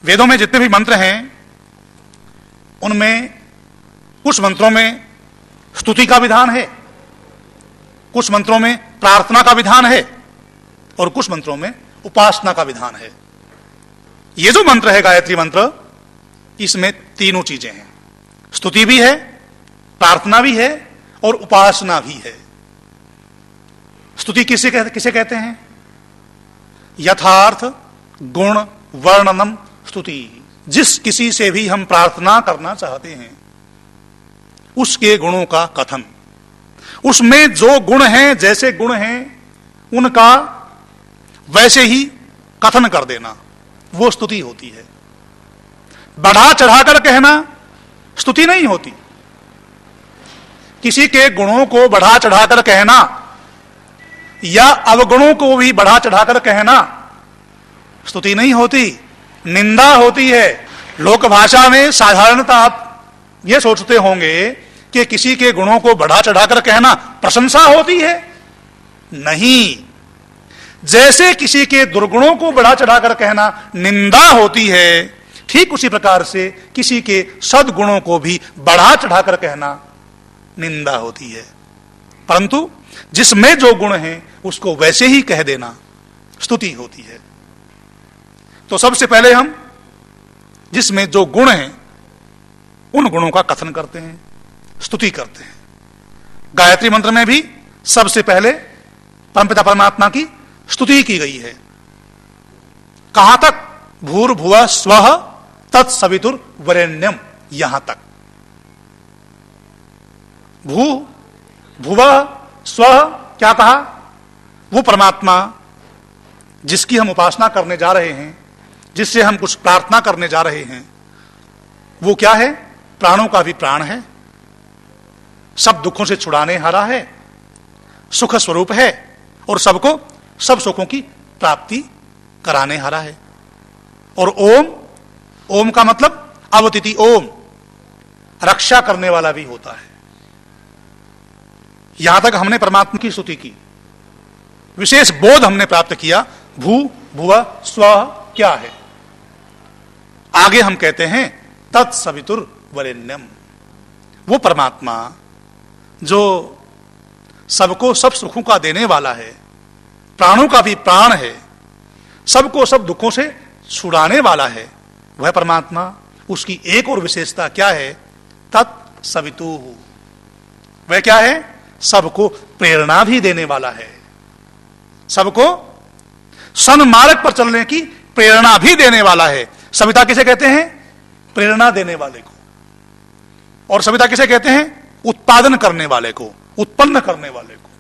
वेदों में जितने भी मंत्र हैं उनमें कुछ मंत्रों में स्तुति का विधान है, कुछ मंत्रों में प्रार्थना का विधान है और कुछ मंत्रों में उपासना का विधान है। ये जो मंत्र है गायत्री मंत्र, इसमें तीनों चीजें हैं, स्तुति भी है, प्रार्थना भी है और उपासना भी है। स्तुति किसे कहते हैं? यथार्थ गुण वर्णनम स्तुति। जिस किसी से भी हम प्रार्थना करना चाहते हैं उसके गुणों का कथन, उसमें जो गुण हैं, जैसे गुण हैं उनका वैसे ही कथन कर देना, वो स्तुति होती है। बढ़ा चढ़ाकर कहना स्तुति नहीं होती। किसी के गुणों को बढ़ा चढ़ाकर कहना या अवगुणों को भी बढ़ा चढ़ाकर कहना स्तुति नहीं होती, निंदा होती है। लोक भाषा में साधारणतः आप ये सोचते होंगे कि किसी के गुणों को बढ़ा चढ़ाकर कहना प्रशंसा होती है। नहीं, जैसे किसी के दुर्गुणों को बढ़ा चढ़ाकर कहना निंदा होती है, ठीक उसी प्रकार से किसी के सद्गुणों को भी बढ़ा चढ़ाकर कहना निंदा होती है। परंतु जिसमें जो गुण है उसको वैसे ही कह देना स्तुति होती है। तो सबसे पहले हम जिसमें जो गुण हैं उन गुणों का कथन करते हैं, स्तुति करते हैं। गायत्री मंत्र में भी सबसे पहले परमपिता परमात्मा की स्तुति की गई है। कहां तक? भूर्भुवः स्वः तत्सवितुर्वरेण्यम, यहां तक। भू भुवः स्वः क्या कहा? वो परमात्मा जिसकी हम उपासना करने जा रहे हैं, जिससे हम कुछ प्रार्थना करने जा रहे हैं, वो क्या है? प्राणों का भी प्राण है, सब दुखों से छुड़ाने हारा है, सुख स्वरूप है और सबको सब सुखों की प्राप्ति कराने हारा है। और ओम, ओम का मतलब अवतिति ओम, रक्षा करने वाला भी होता है। यहां तक हमने परमात्मा की स्तुति की, विशेष बोध हमने प्राप्त किया। भू भुवः स्वः क्या है? आगे हम कहते हैं तत्सवितुर्वरेण्यम, वो परमात्मा जो सबको सब सुखों का देने वाला है, प्राणों का भी प्राण है, सबको सब दुखों से छुड़ाने वाला है, वह परमात्मा, उसकी एक और विशेषता क्या है? तत्सवितु, वह क्या है? सबको प्रेरणा भी देने वाला है, सबको सन्मार्ग पर चलने की प्रेरणा भी देने वाला है। सविता किसे कहते हैं? प्रेरणा देने वाले को। और सविता किसे कहते हैं? उत्पादन करने वाले को, उत्पन्न करने वाले को।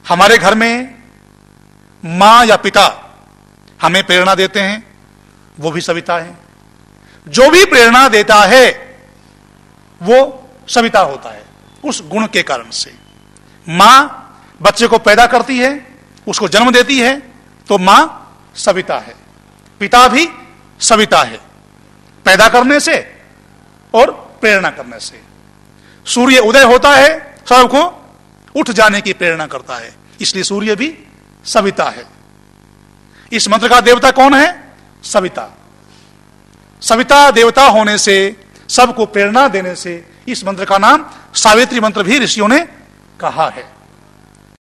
हमारे घर में मां या पिता हमें प्रेरणा देते हैं, वो भी सविता है। जो भी प्रेरणा देता है वो सविता होता है, उस गुण के कारण से। मां बच्चे को पैदा करती है, उसको जन्म देती है, तो मां सविता है। पिता भी सविता है, पैदा करने से और प्रेरणा करने से। सूर्य उदय होता है, सबको उठ जाने की प्रेरणा करता है, इसलिए सूर्य भी सविता है। इस मंत्र का देवता कौन है? सविता। सविता देवता होने से, सबको प्रेरणा देने से इस मंत्र का नाम सावित्री मंत्र भी ऋषियों ने कहा है।